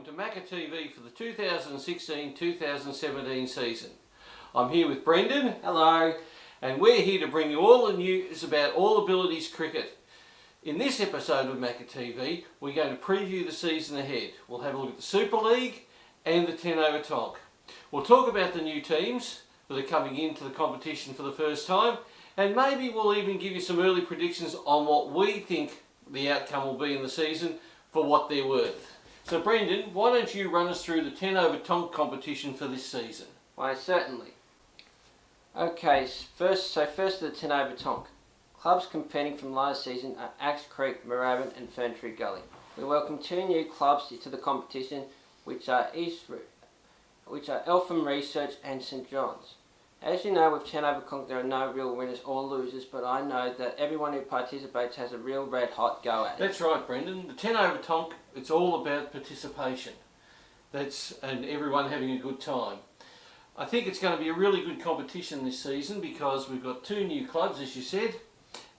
to MAACA TV for the 2016-2017 season. I'm here with Brendan. Hello. And we're here to bring you all the news about All Abilities cricket. In this episode of MAACA TV, we're going to preview the season ahead. We'll have a look at the Super League and the 10 over Tonk. We'll talk about the new teams that are coming into the competition for the first time, and maybe we'll even give you some early predictions on what we think the outcome will be in the season for what they're worth. So Brendan, why don't you run us through the 10 over Tonk competition for this season? Why, certainly. Okay, first to the 10 over Tonk. Clubs competing from last season are Axe Creek, Moorabbin and Ferntree Gully. We welcome two new clubs to the competition, which are Eltham Research and St John's. As you know, with 10 over Tonk there are no real winners or losers, but I know that everyone who participates has a real red hot go at it. That's right, Brendan. The 10 over Tonk, it's all about participation. And everyone having a good time. I think it's going to be a really good competition this season because we've got two new clubs, as you said,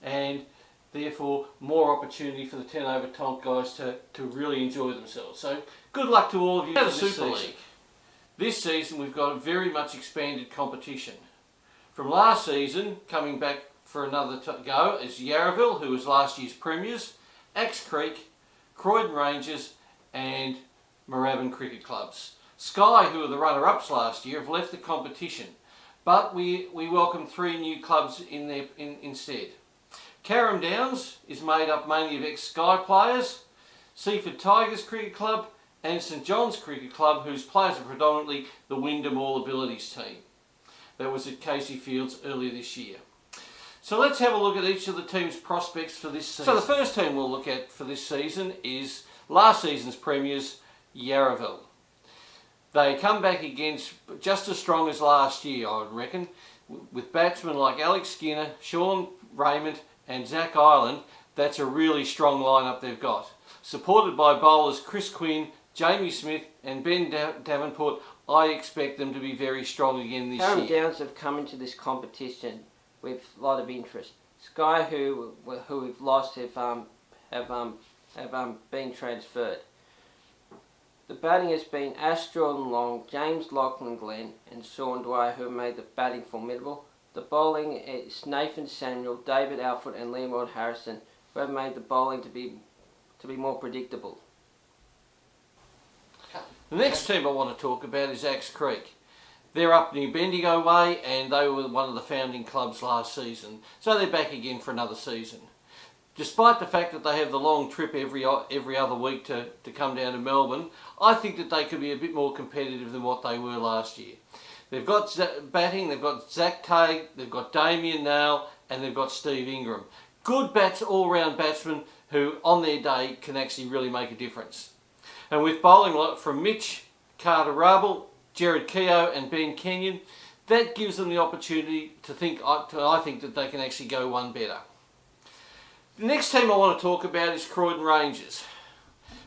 and therefore more opportunity for the 10 over Tonk guys to really enjoy themselves. So good luck to all of you for the Super League. This season we've got a very much expanded competition. From last season, coming back for another go is Yarraville, who was last year's premiers, Axe Creek, Croydon Rangers and Moorabbin Cricket Clubs. Skye, who were the runner-ups last year, have left the competition, but we welcome three new clubs instead. Carrum Downs is made up mainly of ex-Skye players, Seaford Tigers Cricket Club and St John's Cricket Club, whose players are predominantly the Wyndham All Abilities team. That was at Casey Fields earlier this year. So let's have a look at each of the team's prospects for this season. So the first team we'll look at for this season is last season's premiers, Yarraville. They come back against just as strong as last year, I would reckon, with batsmen like Alex Skinner, Sean Raymond and Zach Ireland. That's a really strong lineup they've got. Supported by bowlers Chris Quinn, Jamie Smith and Ben Davenport, I expect them to be very strong again this year. Carrum Downs have come into this competition with a lot of interest. Skye, who we've lost, have been transferred. The batting has been Ash Jordan Long, James Lachlan Glenn and Sean Dwyer, who have made the batting formidable. The bowling is Nathan Samuel, David Alford and Leroy Harrison, who have made the bowling to be more predictable. The next team I want to talk about is Axe Creek. They're up New Bendigo way and they were one of the founding clubs last season, so they're back again for another season. Despite the fact that they have the long trip every other week to come down to Melbourne, I think that they could be a bit more competitive than what they were last year. They've got batting, they've got Zach Tay, they've got Damien Nail and they've got Steve Ingram. Good all-round batsmen who on their day can actually really make a difference. And with bowling from Mitch, Carter Rubble, Jared Keogh and Ben Kenyon, that gives them the opportunity to think, I think that they can actually go one better. The next team I want to talk about is Croydon Rangers.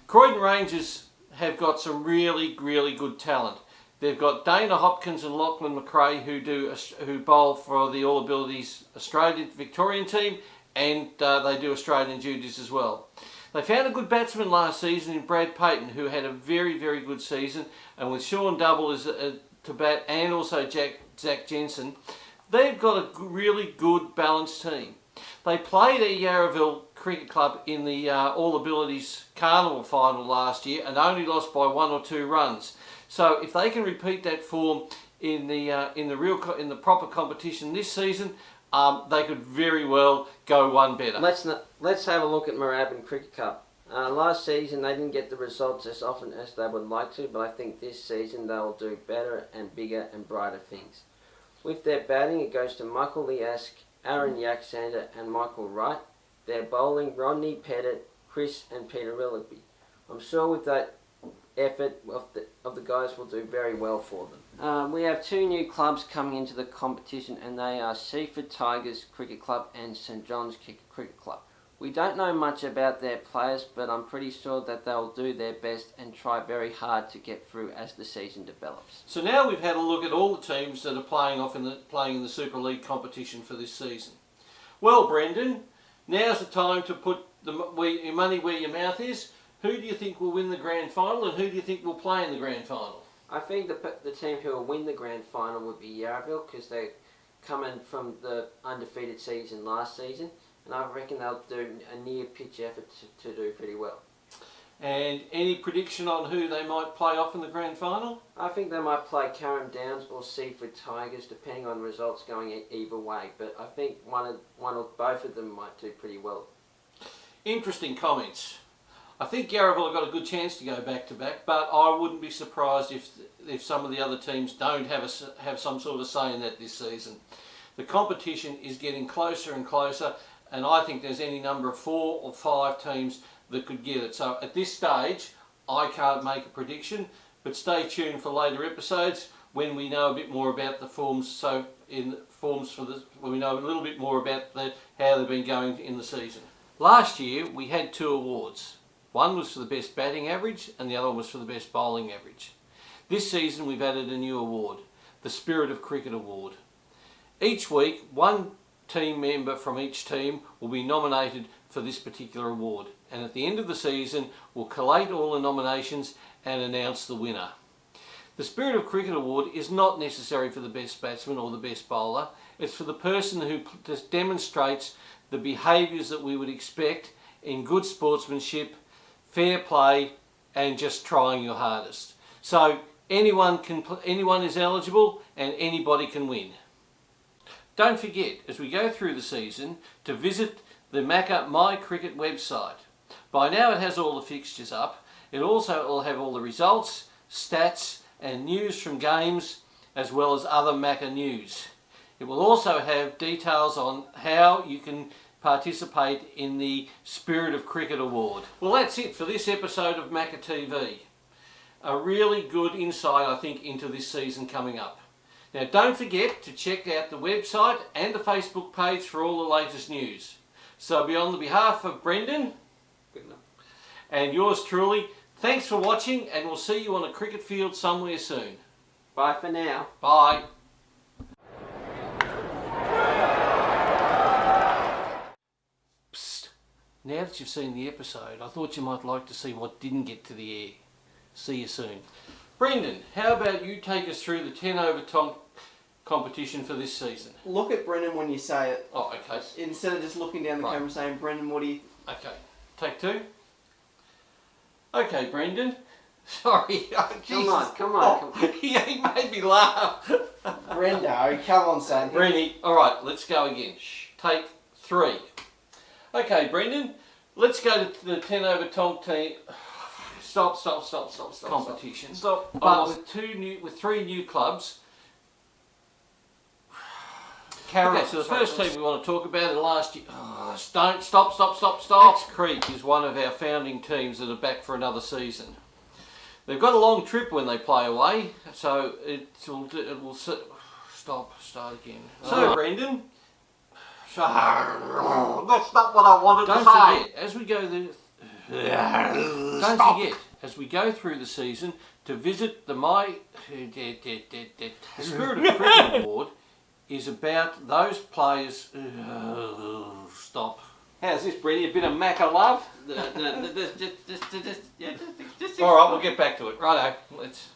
Croydon Rangers have got some really good talent. They've got Dana Hopkins and Lachlan McRae who bowl for the All Abilities Australian Victorian team, and they do Australian duties as well. They found a good batsman last season in Brad Payton, who had a very good season, and with Sean Double to bat and also Zach Jensen, they've got a really good balanced team. They played at Yarraville Cricket Club in the All Abilities Carnival final last year and only lost by 1 or 2 runs. So if they can repeat that form in the proper competition this season, they could very well go one better. Let's have a look at Moorabbin Cricket Club. Last season they didn't get the results as often as they would like to, but I think this season they'll do better and bigger and brighter things. With their batting, it goes to Michael Liask, Aaron Yaxander and Michael Wright. Their bowling, Rodney Pettit, Chris and Peter Willoughby. I'm sure with that effort of the guys will do very well for them. We have two new clubs coming into the competition, and they are Seaford Tigers Cricket Club and St John's Cricket Club. We don't know much about their players, but I'm pretty sure that they'll do their best and try very hard to get through as the season develops. So now we've had a look at all the teams that are playing in the Super League competition for this season. Well, Brendan, now's the time to put your money where your mouth is. Who do you think will win the grand final, and who do you think will play in the grand final? I think the team who will win the grand final would be Yarraville, because they're coming from the undefeated season last season, and I reckon they'll do a near pitch effort to do pretty well. And any prediction on who they might play off in the grand final? I think they might play Carrum Downs or Seaford Tigers, depending on results going either way. But I think one or both of them might do pretty well. Interesting comments. I think Yarraville have got a good chance to go back to back, but I wouldn't be surprised if some of the other teams don't have some sort of say in that this season. The competition is getting closer and closer, and I think there's any number of 4 or 5 teams that could get it. So at this stage, I can't make a prediction, but stay tuned for later episodes when we know a bit more about the forms. So when we know a little bit more about how they've been going in the season. Last year we had 2 awards. One was for the best batting average, and the other was for the best bowling average. This season we've added a new award, the Spirit of Cricket Award. Each week, one team member from each team will be nominated for this particular award, and at the end of the season we'll collate all the nominations and announce the winner. The Spirit of Cricket Award is not necessary for the best batsman or the best bowler. It's for the person who just demonstrates the behaviours that we would expect in good sportsmanship, fair play, and just trying your hardest. So anyone is eligible, and anybody can win. Don't forget, as we go through the season, to visit the MAACA My Cricket website. By now it has all the fixtures up. It also will have all the results, stats and news from games, as well as other MAACA news. It will also have details on how you can participate in the Spirit of Cricket Award. Well, that's it for this episode of MAACA TV. A really good insight, I think, into this season coming up. Now, don't forget to check out the website and the Facebook page for all the latest news. So, on the behalf of Brendan and yours truly, thanks for watching, and we'll see you on a cricket field somewhere soon. Bye for now. Bye. Psst. Now that you've seen the episode, I thought you might like to see what didn't get to the air. See you soon. Brendan, how about you take us through the 10 over Tonk competition for this season? Look at Brendan when you say it. Oh, okay. Instead of just looking down the camera saying, Brendan, what do you... Okay. Take 2. Okay, Brendan. Sorry. Oh, Come on. He made me laugh. Brendo, come on, son. Brendy, alright, let's go again. Take 3. Okay, Brendan, let's go to the 10 over Tonk team. Stop. Competition. Stop. But with 3 new clubs. Okay, so the first team we want to talk about in the last year. Oh, stop. Creek is one of our founding teams that are back for another season. They've got a long trip when they play away, so it will start again. So, Brendan. That's not what I wanted to say. Don't forget, as we go through the season, to visit the Spirit of Cricket Award is about those players. Stop. How's this, Brendy? A bit of MAACA love? All right, we'll get back to it. Righto. Let's.